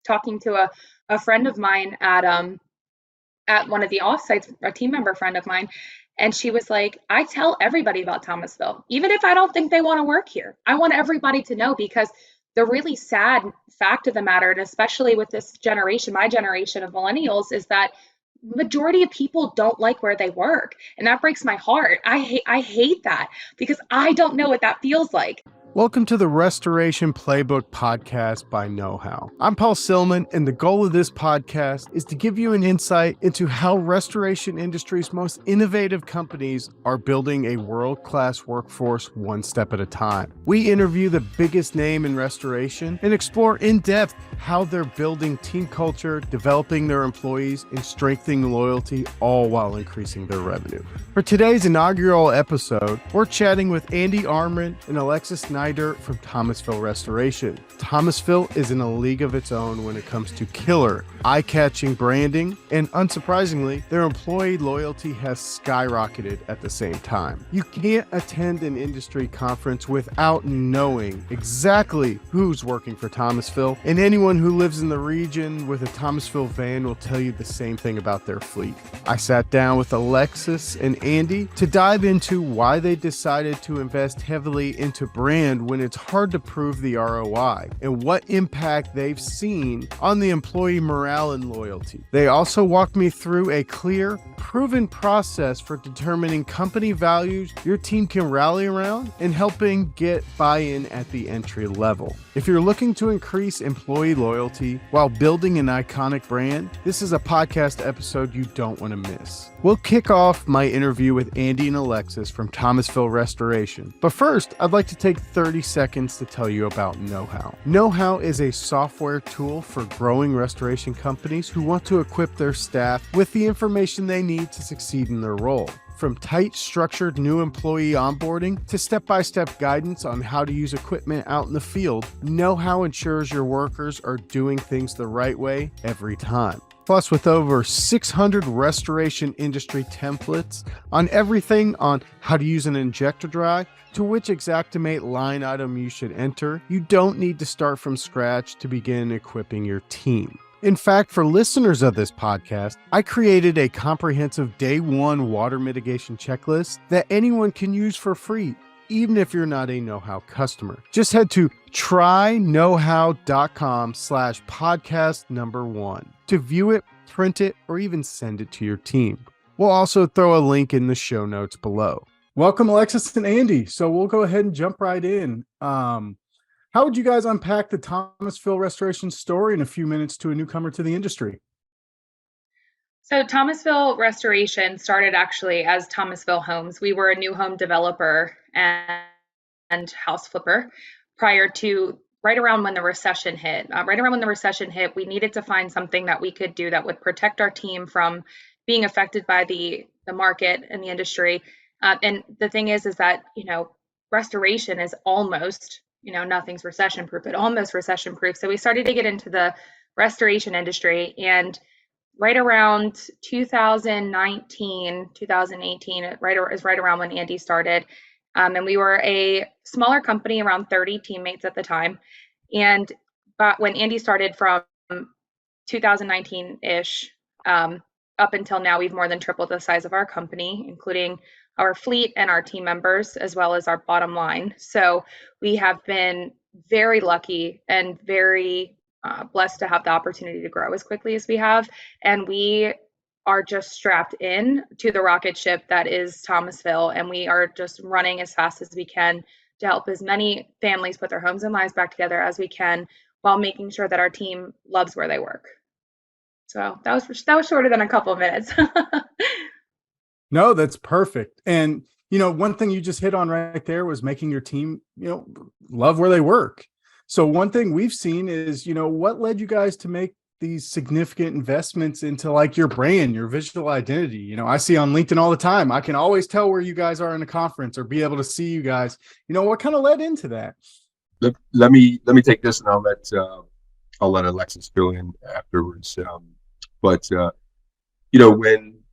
talking to a friend of mine at one of the offsites, a team member friend of mine, and she was like, I tell everybody about Thomasville, even if I don't think they want to work here. I want everybody to know, because the really sad fact of the matter, and especially with this generation, my generation of millennials, is that majority of people don't like where they work. And that breaks my heart. I hate that, because I don't know what that feels like. Welcome to the Restoration Playbook Podcast by KnowHow. I'm Paul Silman, and the goal of this podcast is to give you an insight into how restoration industry's most innovative companies are building a world-class workforce one step at a time. We interview the biggest name in restoration and explore in depth how they're building team culture, developing their employees, and strengthening loyalty, all while increasing their revenue. For today's inaugural episode, we're chatting with Andy Amrhein and Alexus Neidert from Thomasville Restoration. Thomasville is in a league of its own when it comes to killer, eye-catching branding, and unsurprisingly, their employee loyalty has skyrocketed at the same time. You can't attend an industry conference without knowing exactly who's working for Thomasville, and anyone who lives in the region with a Thomasville van will tell you the same thing about their fleet. I sat down with Alexus and Andy to dive into why they decided to invest heavily into brand when it's hard to prove the ROI, and what impact they've seen on the employee morale and loyalty. They also walked me through a clear, proven process for determining company values your team can rally around and helping get buy-in at the entry level. If you're looking to increase employee loyalty while building an iconic brand, this is a podcast episode you don't want to miss. We'll kick off my interview with Andy and Alexus from Thomasville Restoration. But first, I'd like to take 30 seconds to tell you about KnowHow. KnowHow is a software tool for growing restoration companies who want to equip their staff with the information they need to succeed in their role. From tight, structured new employee onboarding to step-by-step guidance on how to use equipment out in the field, KnowHow ensures your workers are doing things the right way every time. Plus, with over 600 restoration industry templates on everything on how to use an injector dry to which Xactimate line item you should enter, you don't need to start from scratch to begin equipping your team. In fact, for listeners of this podcast, I created a comprehensive day one water mitigation checklist that anyone can use for free, even if you're not a KnowHow customer. Just head to tryknowhow.com/podcast1 to view it, print it, or even send it to your team. We'll also throw a link in the show notes below. Welcome, Alexus and Andy. So we'll go ahead and jump right in. How would you guys unpack the Thomasville Restoration story in a few minutes to a newcomer to the industry? So Thomasville Restoration started actually as Thomasville Homes. We were a new home developer and house flipper prior to right around when the recession hit. We needed to find something that we could do that would protect our team from being affected by the market and the industry. And the thing is that, restoration is almost, nothing's recession proof, but almost recession proof. So we started to get into the restoration industry, and right around 2019, 2018, is right around when Andy started. And we were a smaller company, around 30 teammates at the time. But when Andy started from 2019-ish up until now, we've more than tripled the size of our company, including our fleet and our team members, as well as our bottom line. So we have been very lucky and very blessed to have the opportunity to grow as quickly as we have. And we are just strapped in to the rocket ship that is Thomasville, and we are just running as fast as we can to help as many families put their homes and lives back together as we can, while making sure that our team loves where they work. So that was shorter than a couple of minutes. No, that's perfect. And, one thing you just hit on right there was making your team, love where they work. So one thing we've seen is, what led you guys to make these significant investments into like your brand, your visual identity? I see on LinkedIn all the time. I can always tell where you guys are in a conference or be able to see you guys. What kind of led into that? Let me take this, and I'll let Alexus fill in afterwards.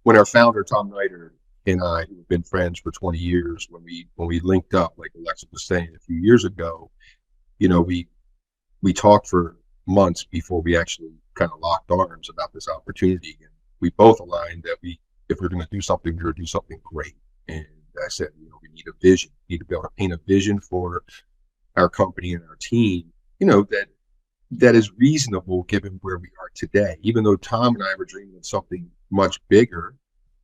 When our founder Tom Neidert and I, who've been friends for 20 years, when we linked up, like Alexus was saying a few years ago, we talked for months before we actually kind of locked arms about this opportunity. And we both aligned that if we're going to do something, we're going to do something great. And I said, we need a vision. We need to be able to paint a vision for our company and our team, that is reasonable given where we are today. Even though Tom and I were dreaming of something much bigger,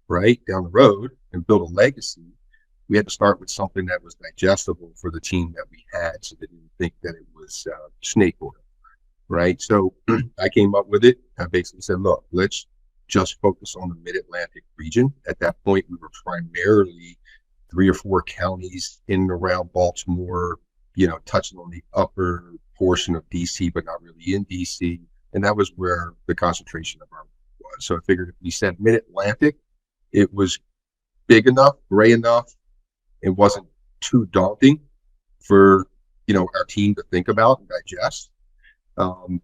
right, down the road and build a legacy, we had to start with something that was digestible for the team that we had, so they didn't think that it was snake oil, right? So I came up with it. I basically said, look, let's just focus on the Mid-Atlantic region. At that point, we were primarily 3 or 4 counties in and around Baltimore, touching on the upper portion of DC, but not really in DC. And that was where the concentration of our work was. So I figured if we said Mid-Atlantic, it was big enough, gray enough. It wasn't too daunting for, our team to think about and digest. When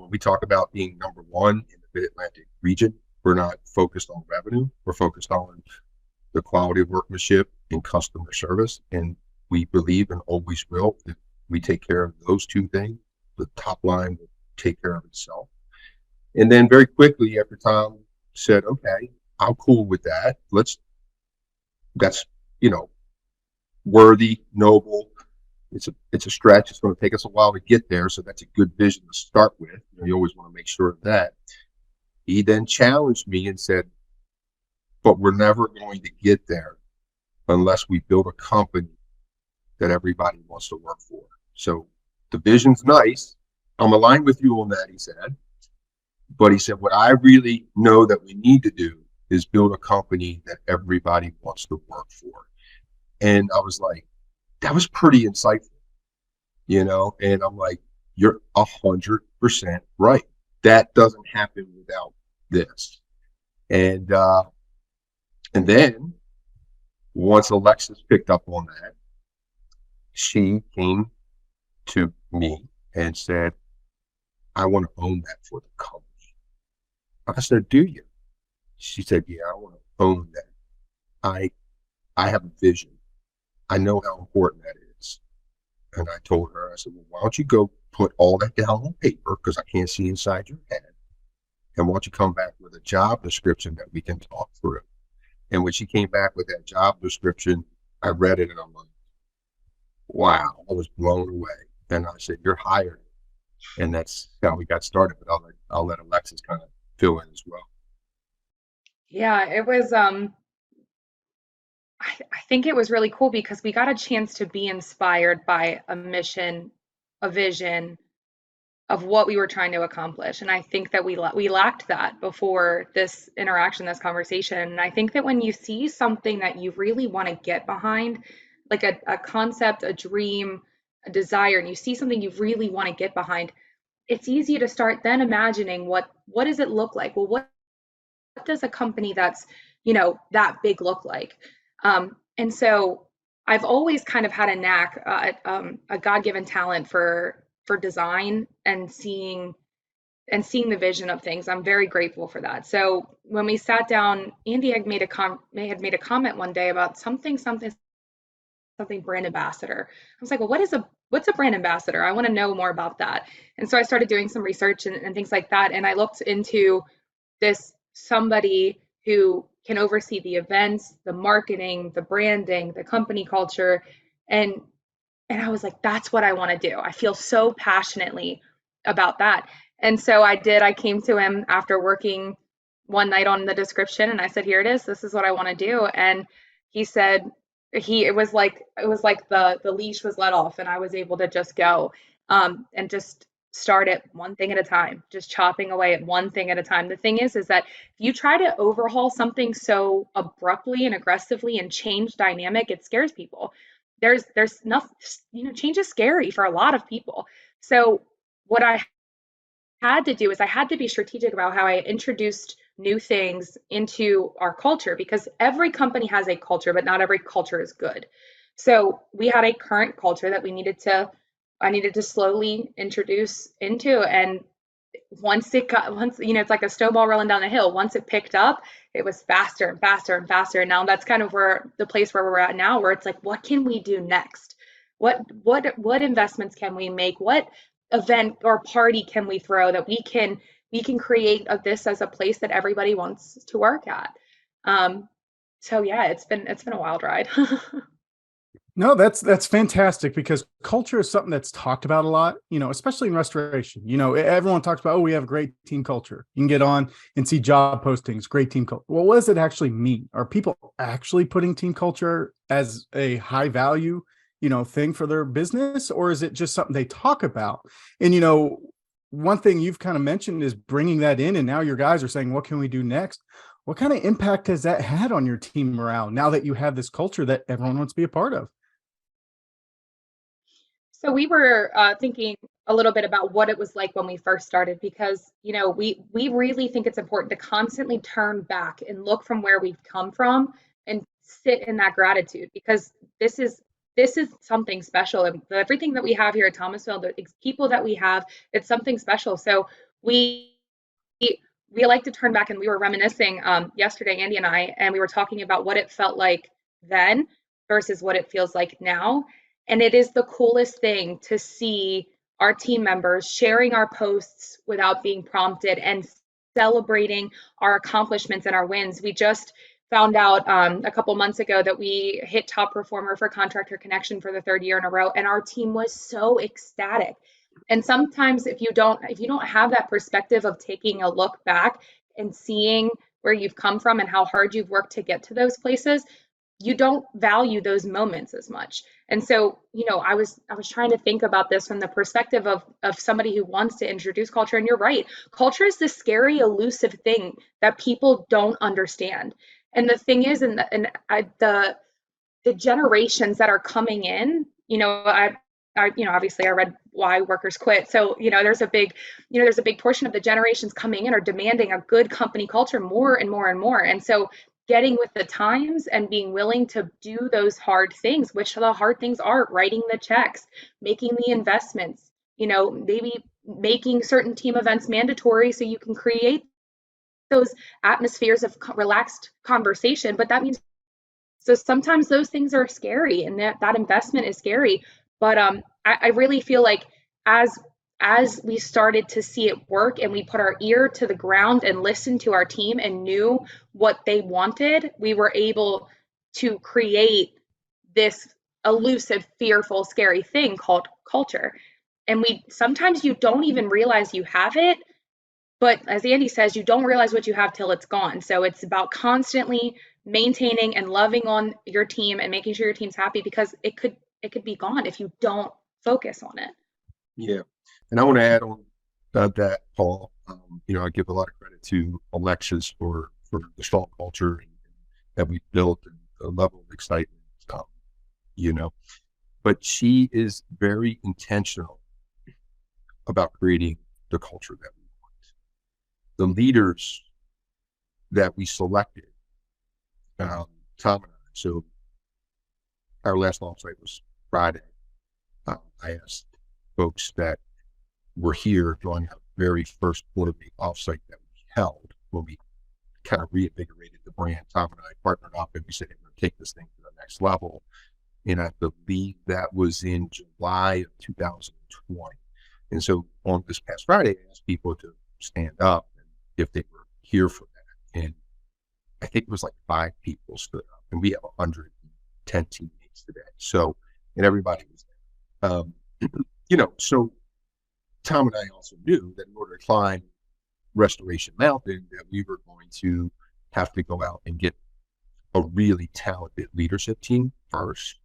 we talk about being number 1 in the Mid-Atlantic region, we're not focused on revenue. We're focused on the quality of workmanship and customer service. And we believe and always will, if we take care of those 2 things, the top line will take care of itself. And then very quickly after Tom said, okay, I'm cool with that. That's, worthy, noble. It's a stretch. It's going to take us a while to get there. So that's a good vision to start with. You always want to make sure of that. He then challenged me and said, but we're never going to get there unless we build a company that everybody wants to work for. So the vision's nice. I'm aligned with you on that, he said. But he said, what I really know that we need to do is build a company that everybody wants to work for. And I was like, that was pretty insightful, and I'm like, you're 100% right. That doesn't happen without this. And then once Alexus picked up on that, she came to me and said, I want to own that for the company. I said, do you? She said, yeah, I want to own that. I have a vision. I know how important that is. And I told her, I said, well, why don't you go put all that down on paper, because I can't see inside your head. And why don't you come back with a job description that we can talk through? And when she came back with that job description, I read it and I'm like, wow, I was blown away. And I said, you're hired. And that's how we got started. But I'll let Alexus kind of fill in as well. Yeah, it was I think it was really cool because we got a chance to be inspired by a mission, a vision of what we were trying to accomplish. And I think that we lacked that before this interaction, this conversation. And I think that when you see something that you really want to get behind, like a concept, a dream, a desire, and you see something you really want to get behind, it's easy to start then imagining what does it look like? Well, what does a company that's, that big look like? And so I've always kind of had a knack, a God-given talent for design and seeing the vision of things. I'm very grateful for that. So when we sat down, Andy had made a comment one day about something brand ambassador. I was like, well, what's a brand ambassador? I want to know more about that. And so I started doing some research and things like that. And I looked into this somebody who can oversee the events, the marketing, the branding, the company culture. And I was like, that's what I want to do. I feel so passionately about that. And so I came to him after working one night on the description and I said, here it is. This is what I want to do. And he said, it was like the leash was let off and I was able to just go and just start it one thing at a time, just chopping away at one thing at a time. The thing is that if you try to overhaul something so abruptly and aggressively and change dynamic, it scares people. There's nothing, change is scary for a lot of people. So what I had to do is I had to be strategic about how I introduced new things into our culture, because every company has a culture, but not every culture is good. So we had a current culture that I needed to slowly introduce into. And once it's like a snowball rolling down the hill. Once it picked up, it was faster and faster and faster. And now that's kind of the place where we're at now, where it's like, what can we do next? What investments can we make? What event or party can we throw that we can create this as a place that everybody wants to work at. So yeah, it's been a wild ride. No, that's fantastic, because culture is something that's talked about a lot, especially in restoration. Everyone talks about, oh, we have a great team culture. You can get on and see job postings, great team culture. Well, what does it actually mean? Are people actually putting team culture as a high value, thing for their business, or is it just something they talk about? And, one thing you've kind of mentioned is bringing that in, and now your guys are saying, what can we do next? What kind of impact has that had on your team morale now that you have this culture that everyone wants to be a part of? So we were thinking a little bit about what it was like when we first started, because we really think it's important to constantly turn back and look from where we've come from and sit in that gratitude, because this is something special, and everything that we have here at Thomasville, the people that we have, it's something special. So we we like to turn back, and we were reminiscing yesterday, Andy and I, and we were talking about what it felt like then versus what it feels like now. And it is the coolest thing to see our team members sharing our posts without being prompted and celebrating our accomplishments and our wins. We just found out a couple months ago that we hit top performer for Contractor Connection for the third year in a row, and our team was so ecstatic. And sometimes if you don't have that perspective of taking a look back and seeing where you've come from and how hard you've worked to get to those places, you don't value those moments as much. And so, I was trying to think about this from the perspective of somebody who wants to introduce culture. And you're right, culture is this scary, elusive thing that people don't understand. And the thing is, the generations that are coming in, obviously I read Why Workers Quit. So, there's a big portion of the generations coming in are demanding a good company culture more and more and more. And so getting with the times and being willing to do those hard things, which the hard things are writing the checks, making the investments, maybe making certain team events mandatory so you can create those atmospheres of relaxed conversation. But that means, so sometimes those things are scary, and that investment is scary. But I really feel like as we started to see it work and we put our ear to the ground and listened to our team and knew what they wanted, we were able to create this elusive, fearful, scary thing called culture. And sometimes you don't even realize you have it, but as Andy says, you don't realize what you have till it's gone. So it's about constantly maintaining and loving on your team and making sure your team's happy, because it could be gone if you don't focus on it. Yeah. And I want to add on that, Paul. I give a lot of credit to Alexus for the strong culture that we built and the level of excitement, but she is very intentional about creating the culture that we want. The leaders that we selected, Tom and I, so our last offsite was Friday. I asked folks that were here during our very first quarterly offsite that we held, when we kind of reinvigorated the brand. Tom and I partnered up and we said, we're going to take this thing to the next level. And I believe that was in July of 2020. And so on this past Friday, I asked people to stand up and if they were here for that. And I think it was like 5 people stood up, and we have 110 teammates today. So, and everybody was there. So Tom and I also knew that in order to climb Restoration Mountain, that we were going to have to go out and get a really talented leadership team first.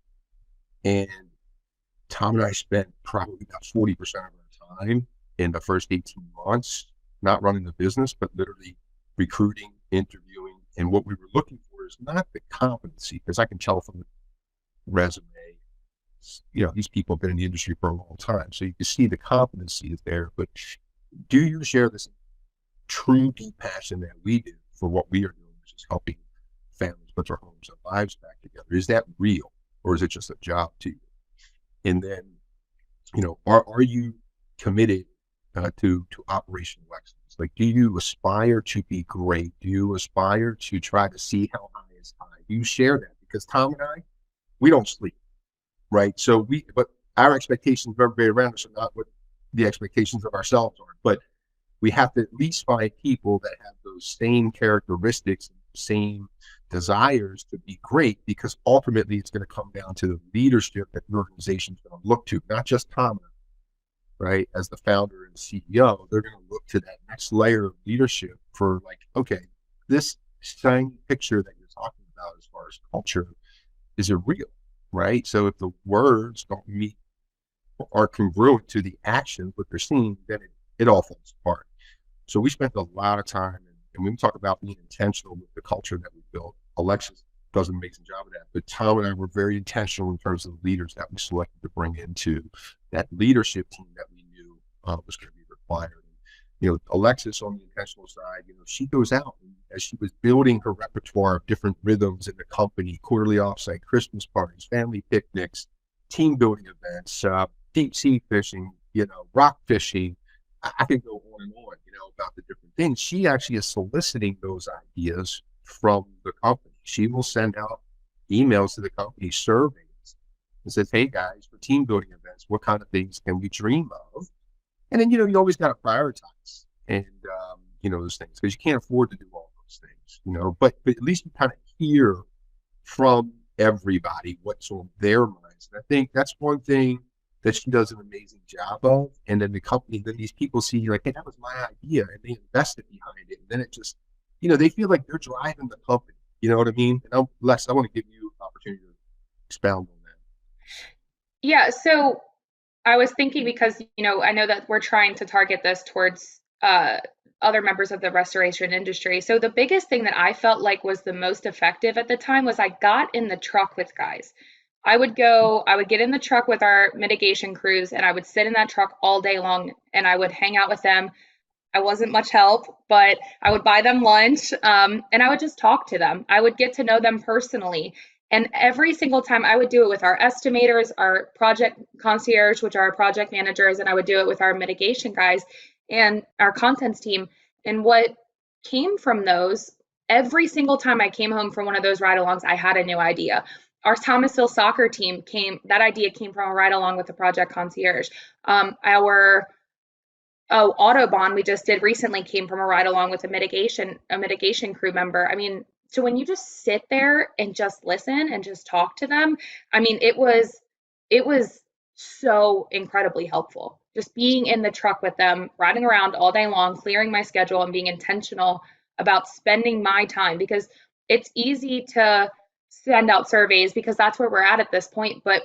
And Tom and I spent probably about 40% of our time in the first 18 months, not running the business, but literally recruiting, interviewing. And what we were looking for is not the competency, because I can tell from the resume, these people have been in the industry for a long time. So you can see the competency is there, but do you share this true deep passion that we do for what we are doing, which is helping families put their homes and lives back together? Is that real, or is it just a job to you? And then, are you committed to operational excellence? Like, do you aspire to be great? Do you aspire to try to see how high is high? Do you share that? Because Tom and I, we don't sleep, right? So but our expectations of everybody around us are not what the expectations of ourselves are, but we have to at least find people that have those same characteristics, same desires to be great, because ultimately it's going to come down to the leadership that the organization is going to look to, not just Tom, right? As the founder and CEO, they're going to look to that next layer of leadership for like, okay, this shiny picture that you're talking about as far as culture, is it real, right? So if the words don't meet or congruent to the actions, what they're seeing, then it all falls apart. So we spent a lot of time, and when we talk about being intentional with the culture that we built, Alexus does an amazing job of that. But Tom and I were very intentional in terms of the leaders that we selected to bring into that leadership team that we knew was going to be required. And, Alexus on the intentional side, she goes out and as she was building her repertoire of different rhythms in the company, quarterly offsite, Christmas parties, family picnics, team building events, deep sea fishing, rock fishing. I could go on and on, about the different things. She actually is soliciting those ideas from the company. She will send out emails to the company, surveys, and says, hey guys, for team building events, what kind of things can we dream of? And then, you always got to prioritize and, those things, because you can't afford to do all those things, but at least you kind of hear from everybody what's on their minds. And I think that's one thing that she does an amazing job of. And then the company, then these people see like, hey, that was my idea, and they invested behind it. And then it just, they feel like they're driving the company. You know what I mean? And Les, I want to give you an opportunity to expound on that. Yeah. So I was thinking, because, I know that we're trying to target this towards other members of the restoration industry. So the biggest thing that I felt like was the most effective at the time was I got in the truck with guys. I would get in the truck with our mitigation crews, and I would sit in that truck all day long, and I would hang out with them. I wasn't much help, but I would buy them lunch, and I would just talk to them. I would get to know them personally. And every single time I would do it with our estimators, our project concierge, which are our project managers, and I would do it with our mitigation guys and our contents team. And what came from those, every single time I came home from one of those ride-alongs, I had a new idea. Our Thomasville soccer team that idea came from a ride-along with the project concierge. Our Autobahn we just did recently came from a ride-along with a mitigation crew member. I mean, so when you just sit there and just listen and just talk to them, I mean, it was so incredibly helpful. Just being in the truck with them, riding around all day long, clearing my schedule, and being intentional about spending my time, because it's easy to send out surveys because that's where we're at this point. But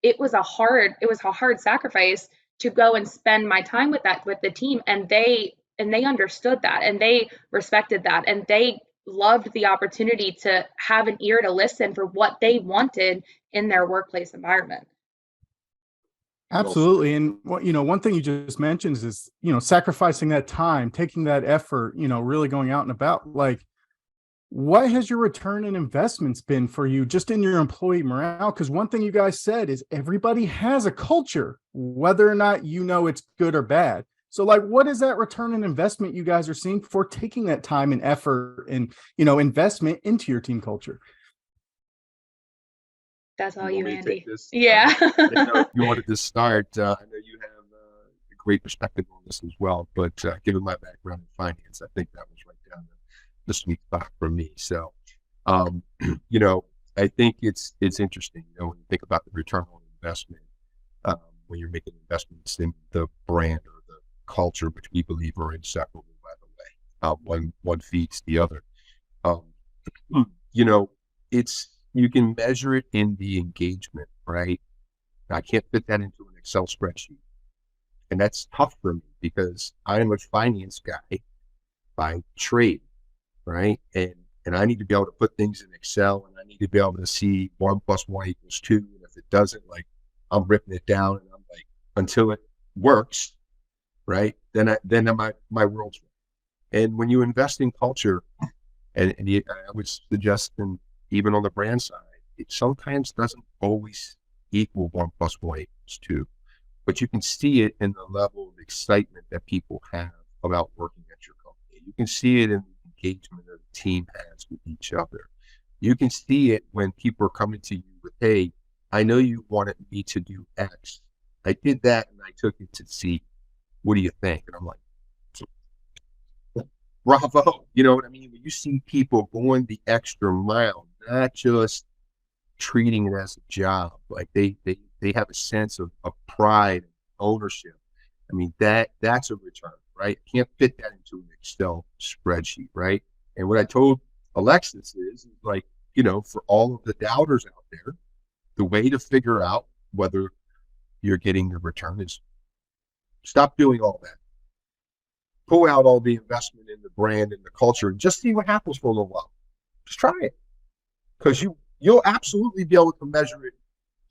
it was a hard sacrifice to go and spend my time with the team, and they understood that, and they respected that, and they loved the opportunity to have an ear to listen for what they wanted in their workplace environment. Absolutely. And one thing you just mentioned is, sacrificing that time, taking that effort, really going out and about. Like, what has your return on investments been for you just in your employee morale? Because one thing you guys said is everybody has a culture, whether or not it's good or bad. So like, what is that return on investment you guys are seeing for taking that time and effort and, investment into your team culture? That's all you, Andy. Yeah. You wanted to start. I know you have a great perspective on this as well, but given my background in finance, I think that was right down the sweet spot for me. So, I think it's interesting, when you think about the return on investment, when you're making investments in the brand or the culture, which we believe are inseparable, by the way. One feeds the other. You can measure it in the engagement, right? I can't fit that into an Excel spreadsheet. And that's tough for me because I am a finance guy by trade, right? And I need to be able to put things in Excel, and I need to be able to see 1 + 1 = 2. And if it doesn't, like, I'm ripping it down, and I'm like, until it works, right? Then my world's right. And when you invest in culture, and I would suggest, and even on the brand side, it sometimes doesn't always equal 1 + 1 = 2, but you can see it in the level of excitement that people have about working at your company. You can see it in the engagement that the team has with each other. You can see it when people are coming to you with, hey, I know you wanted me to do X, I did that and I took it to see, what do you think? And I'm like, bravo. You know what I mean? When you see people going the extra mile, not just treating it as a job, like they have a sense of pride and ownership. I mean, that's a return, right? Can't fit that into an Excel spreadsheet, right? And what I told Alexus is like, you know, for all of the doubters out there, the way to figure out whether you're getting your return is stop doing all that. Pull out all the investment in the brand and the culture and just see what happens for a little while. Just try it. Because you'll absolutely be able to measure it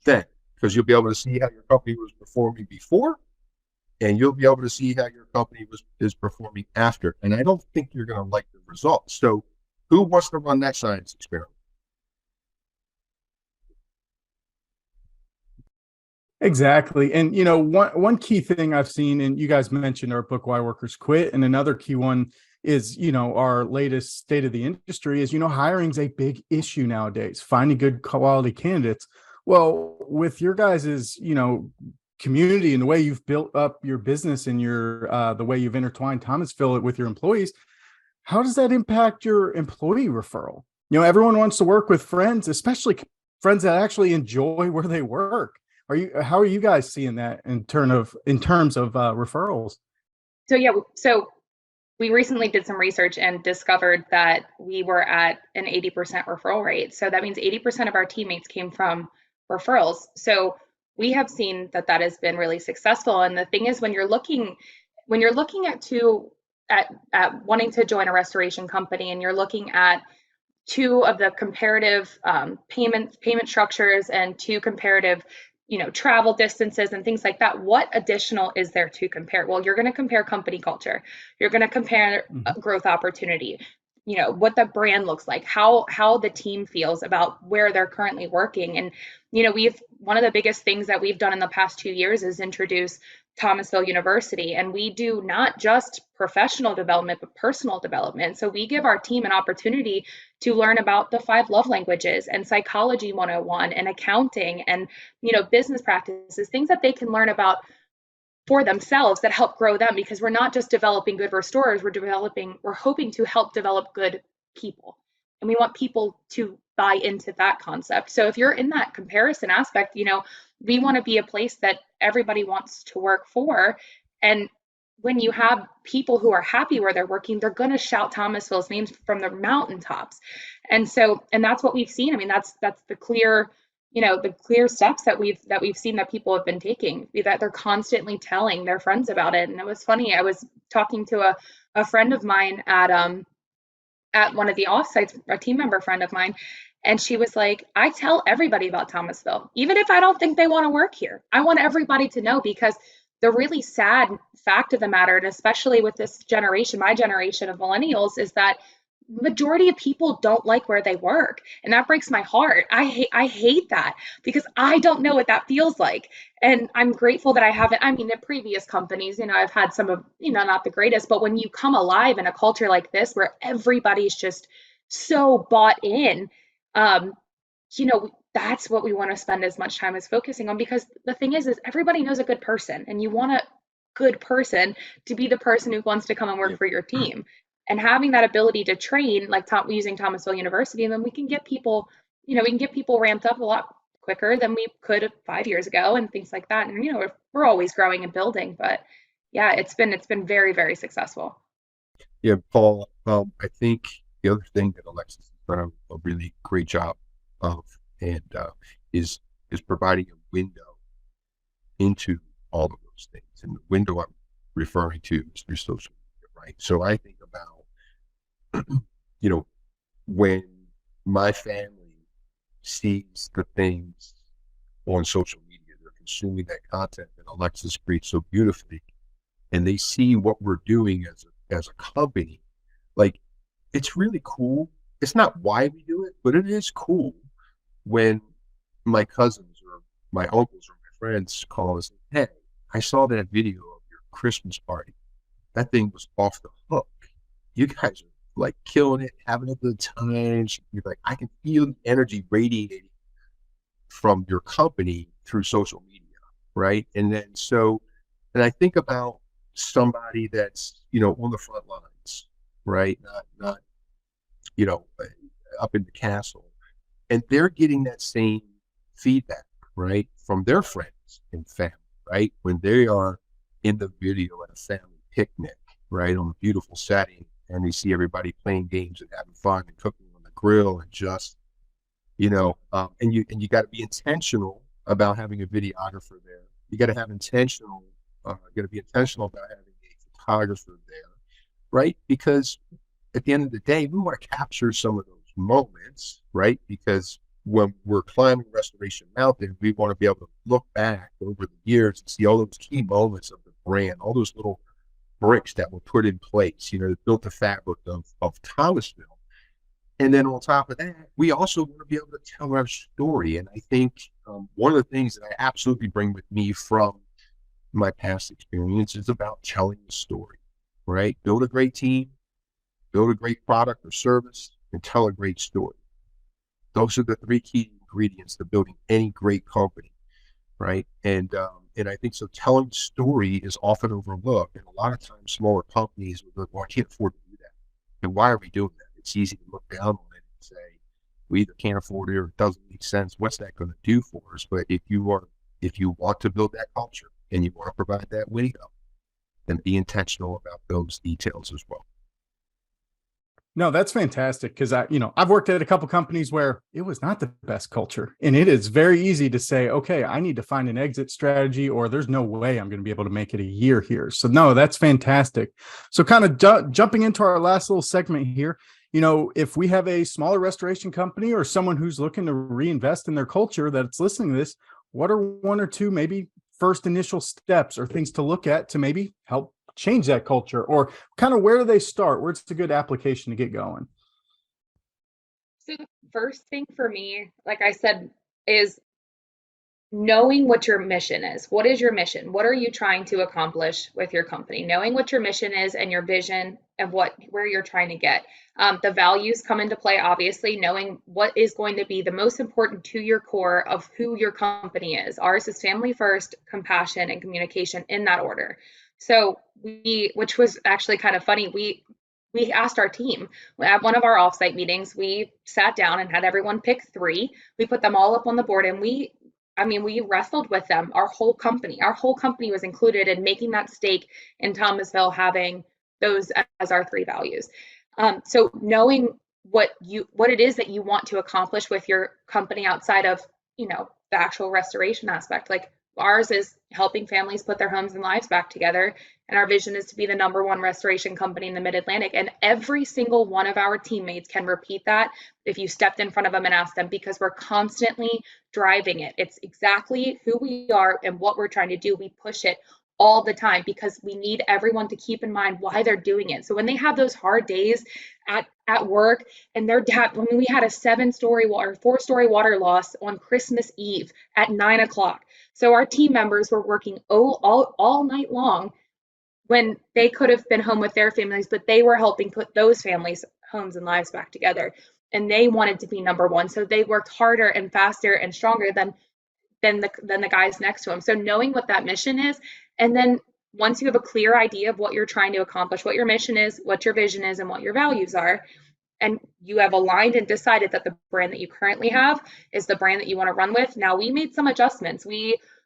then. Because you'll be able to see how your company was performing before, and you'll be able to see how your company is performing after. And I don't think you're going to like the results. So who wants to run that science experiment? Exactly. And, you know, one key thing I've seen, and you guys mentioned our book, Why Workers Quit. And another key one is, you know, our latest state of the industry is, you know, hiring's a big issue nowadays, finding good quality candidates. Well, with your guys's, you know, community and the way you've built up your business and your, the way you've intertwined Thomasville with your employees, how does that impact your employee referral? You know, everyone wants to work with friends, especially friends that actually enjoy where they work. How are you guys seeing that in terms of referrals? So we recently did some research and discovered that we were at an 80% referral rate. So that means 80% of our teammates came from referrals. So we have seen that has been really successful. And the thing is, when you're looking at wanting to join a restoration company, and you're looking at two of the comparative payment structures and two comparative, you know, travel distances and things like that, what additional is there to compare? Well, you're going to compare company culture. You're going to compare growth opportunity, you know, what the brand looks like, how the team feels about where they're currently working. And, you know, one of the biggest things that we've done in the past 2 years is introduce Thomasville University. And we do not just professional development, but personal development. So we give our team an opportunity to learn about the 5 love languages and psychology 101 and accounting and, you know, business practices, things that they can learn about for themselves that help grow them, because we're not just developing good restorers, we're hoping to help develop good people. And we want people to buy into that concept. So if you're in that comparison aspect, you know, we want to be a place that everybody wants to work for. And when you have people who are happy where they're working, they're going to shout Thomasville's names from the mountaintops. And that's what we've seen. I mean, that's the clear, you know, the clear steps that we've seen that people have been taking, that they're constantly telling their friends about it. And it was funny. I was talking to a friend of mine at one of the offsites, a team member friend of mine, and she was like, I tell everybody about Thomasville, even if I don't think they want to work here. I want everybody to know, because the really sad fact of the matter, and especially with this generation, my generation of millennials, is that majority of people don't like where they work. And that breaks my heart. I hate that, because I don't know what that feels like. And I'm grateful that I haven't, I mean, at previous companies, you know, I've had some of, you know, not the greatest, but when you come alive in a culture like this, where everybody's just so bought in, you know, that's what we want to spend as much time as focusing on. Because the thing is everybody knows a good person, and you want a good person to be the person who wants to come and work for your team. And having that ability to train, like using Thomasville University, and then we can get people, you know, we can get people ramped up a lot quicker than we could 5 years ago and things like that. And, you know, we're always growing and building, but yeah, it's been very, very successful. Yeah, Paul, I think the other thing that Alexus has done a really great job of, and is providing a window into all of those things. And the window I'm referring to is through social media, right? So I think about, you know, when my family sees the things on social media, they're consuming that content that Alexus creates so beautifully, and they see what we're doing as a company. Like, it's really cool. It's not why we do it, but it is cool when my cousins or my uncles or my friends call us, hey, I saw that video of your Christmas party. That thing was off the hook. You guys are like killing it, having a good time. You're like, I can feel the energy radiating from your company through social media, right? And then and I think about somebody that's, on the front lines, right? Not, you know, up in the castle, and they're getting that same feedback, right, from their friends and family, right? When they are in the video at a family picnic, right, on a beautiful setting, and they see everybody playing games and having fun and cooking on the grill and just, and you got to be intentional about having a videographer there. You got to have intentional. You got to be intentional about having a photographer there, right? Because at the end of the day, we want to capture some of those moments, right? Because when we're climbing Restoration Mountain, we want to be able to look back over the years and see all those key moments of the brand, all those little bricks that were put in place, that built the fabric of Thomasville. And then on top of that, we also want to be able to tell our story. And I think one of the things that I absolutely bring with me from my past experience is about telling the story, right? Build a great team, build a great product or service, and tell a great story. Those are the three key ingredients to building any great company, right? And I think so telling story is often overlooked. And a lot of times smaller companies will go, well, I can't afford to do that. And why are we doing that? It's easy to look down on it and say, we either can't afford it or it doesn't make sense. What's that going to do for us? But if you want to build that culture and you want to provide that window, then be intentional about those details as well. No, that's fantastic. Cause I've worked at a couple companies where it was not the best culture, and it is very easy to say, okay, I need to find an exit strategy, or there's no way I'm going to be able to make it a year here. So no, that's fantastic. So kind of jumping into our last little segment here, if we have a smaller restoration company or someone who's looking to reinvest in their culture that's listening to this, what are one or two maybe first initial steps or things to look at to maybe help change that culture, or kind of where do they start? Where's a good application to get going? So the first thing for me, like I said, is knowing what your mission is. What is your mission? What are you trying to accomplish with your company? Knowing what your mission is and your vision and where you're trying to get. The values come into play, obviously, knowing what is going to be the most important to your core of who your company is. Ours is family first, compassion, and communication in that order. So which was actually kind of funny, we asked our team at one of our offsite meetings, we sat down and had everyone pick 3. We put them all up on the board, and we wrestled with them. Our whole company was included in making that stake in Thomasville, having those as our 3 values. So knowing what it is that you want to accomplish with your company outside of, the actual restoration aspect. Like ours is helping families put their homes and lives back together. And our vision is to be the #1 restoration company in the Mid-Atlantic. And every single one of our teammates can repeat that if you stepped in front of them and asked them, because we're constantly driving it. It's exactly who we are and what we're trying to do. We push it all the time because we need everyone to keep in mind why they're doing it. So when they have those hard days at work, and we had a 7-story or 4-story water loss on Christmas Eve at 9:00. So our team members were working all night long when they could have been home with their families, but they were helping put those families' homes and lives back together. And they wanted to be #1. So they worked harder and faster and stronger than the guys next to them. So knowing what that mission is, and then once you have a clear idea of what you're trying to accomplish, what your mission is, what your vision is, and what your values are, and you have aligned and decided that the brand that you currently have is the brand that you want to run with. Now, we made some adjustments.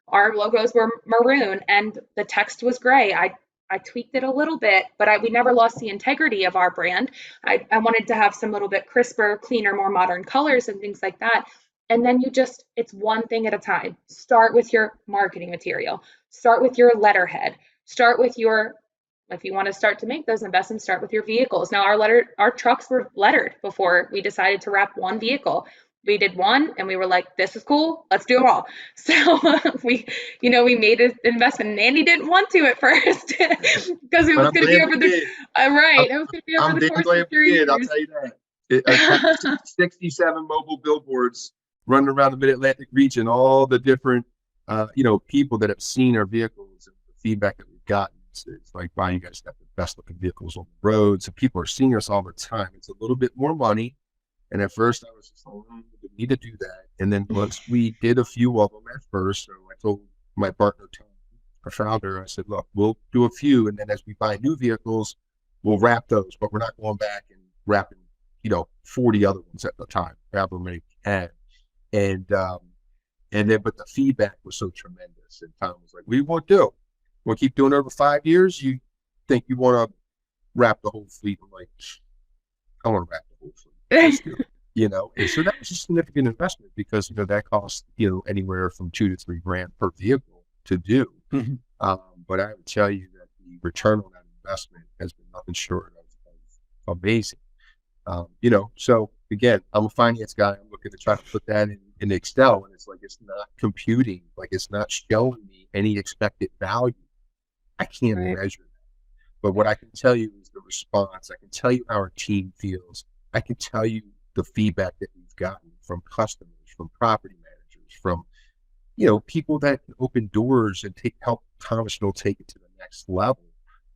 Our logos were maroon and the text was gray. I tweaked it a little bit, but we never lost the integrity of our brand. I wanted to have some little bit crisper, cleaner, more modern colors and things like that. And then it's one thing at a time. Start with your marketing material. Start with your letterhead. Start with if you want to start to make those investments, start with your vehicles. Now, our trucks were lettered before we decided to wrap one vehicle. We did one and we were like, this is cool, let's do them all. So we made an investment, and Andy didn't want to at first because it was going to be over the right. It was going to be over the course of 3 years. I'll tell you that. 67 mobile billboards running around the Mid-Atlantic region, all the different people that have seen our vehicles and the feedback that we've gotten. It's like, wow, you guys have the best looking vehicles on the road. So people are seeing us all the time. It's a little bit more money. And at first I was just like, we need to do that. And then once we did a few of them at first, so I told my partner, Tom, our founder, I said, look, we'll do a few. And then as we buy new vehicles, we'll wrap those, but we're not going back and wrapping, 40 other ones at the time, wrap them many we can. But the feedback was so tremendous. And Tom was like, we won't do. We'll keep doing it over 5 years. You think you want to wrap the whole fleet? I'm like, I want to wrap the whole fleet. Let's do it. And so that was a significant investment because, that cost, anywhere from $2,000 to $3,000 per vehicle to do. Mm-hmm. But I would tell you that the return on that investment has been nothing short of amazing. So again, I'm a finance guy. I'm looking to try to put that in Excel, and it's like, it's not computing, like it's not showing me any expected value. I can't measure that. But what I can tell you is the response. I can tell you how our team feels. I can tell you the feedback that we've gotten from customers, from property managers, from, people that can open doors and help Thomasville take it to the next level.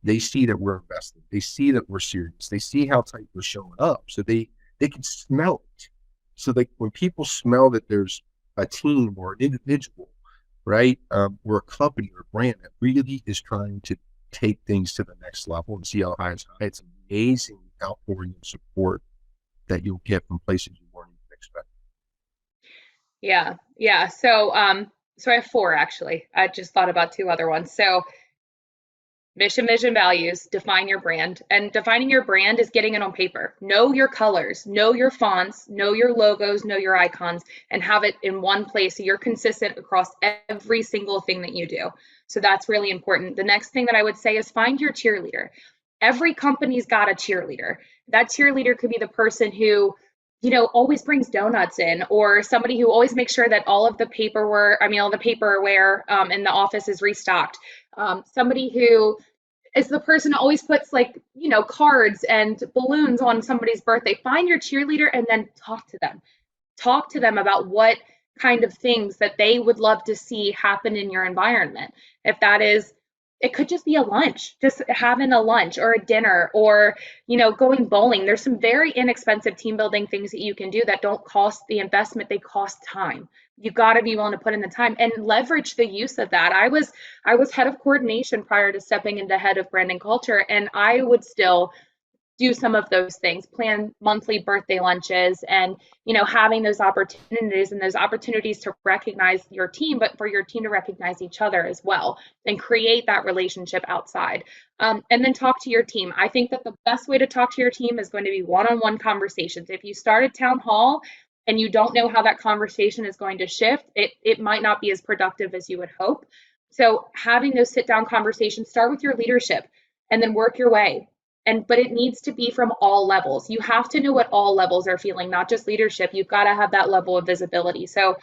They see that we're investing. They see that we're serious. They see how tight we're showing up. So they can smell it. So when people smell that there's a team or an individual, right, or a company or a brand that really is trying to take things to the next level and see how high is high, it's amazing outpouring of support that you'll get from places you weren't even expecting. Yeah. So I have 4 actually. I just thought about 2 other ones. So mission, vision, values, define your brand. And defining your brand is getting it on paper. Know your colors, know your fonts, know your logos, know your icons, and have it in one place so you're consistent across every single thing that you do. So that's really important. The next thing that I would say is find your cheerleader. Every company's got a cheerleader. That cheerleader could be the person who, always brings donuts in, or somebody who always makes sure that all the paperware in the office is restocked. Somebody who is the person who always puts cards and balloons on somebody's birthday. Find your cheerleader and then talk to them. Talk to them about what kind of things that they would love to see happen in your environment. If that is, it could just be a lunch, just having a lunch or a dinner or, going bowling. There's some very inexpensive team building things that you can do that don't cost the investment. They cost time. You got to be willing to put in the time and leverage the use of that. I was head of coordination prior to stepping into head of brand and culture, and I would still do some of those things, plan monthly birthday lunches and, having those opportunities to recognize your team, but for your team to recognize each other as well and create that relationship outside. And then talk to your team. I think that the best way to talk to your team is going to be one-on-one conversations. If you start a town hall and you don't know how that conversation is going to shift, it might not be as productive as you would hope. So having those sit-down conversations, start with your leadership and then work your way. But it needs to be from all levels. You have to know what all levels are feeling, not just leadership. You've got to have that level of visibility. So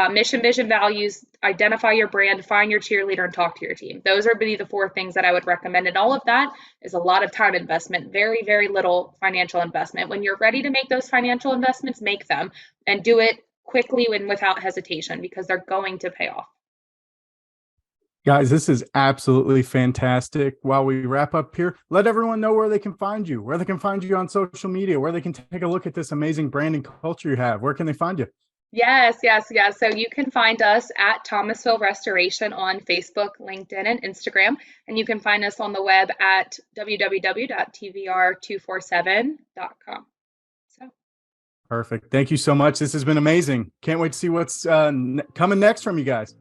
mission, vision, values, identify your brand, find your cheerleader, and talk to your team. Those are the 4 things that I would recommend. And all of that is a lot of time investment, very, very little financial investment. When you're ready to make those financial investments, make them and do it quickly and without hesitation because they're going to pay off. Guys, this is absolutely fantastic. While we wrap up here, let everyone know where they can find you, on social media, where they can take a look at this amazing brand and culture you have. Where can they find you? Yes. So you can find us at Thomasville Restoration on Facebook, LinkedIn, and Instagram. And you can find us on the web at www.tvr247.com. Perfect. Thank you so much. This has been amazing. Can't wait to see what's coming next from you guys.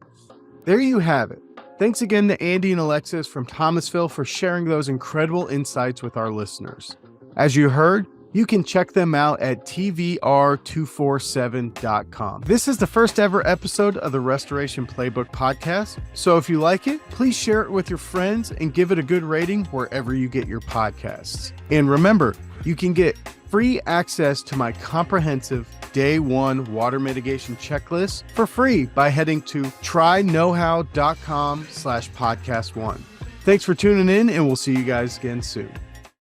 There you have it. Thanks again to Andy and Alexus from Thomasville for sharing those incredible insights with our listeners. As you heard, you can check them out at tvr247.com. This is the first ever episode of the Restoration Playbook Podcast. So if you like it, please share it with your friends and give it a good rating wherever you get your podcasts. And remember, you can get free access to my comprehensive Day 1 water mitigation checklist for free by heading to tryknowhow.com/podcast1. Thanks for tuning in, and we'll see you guys again soon.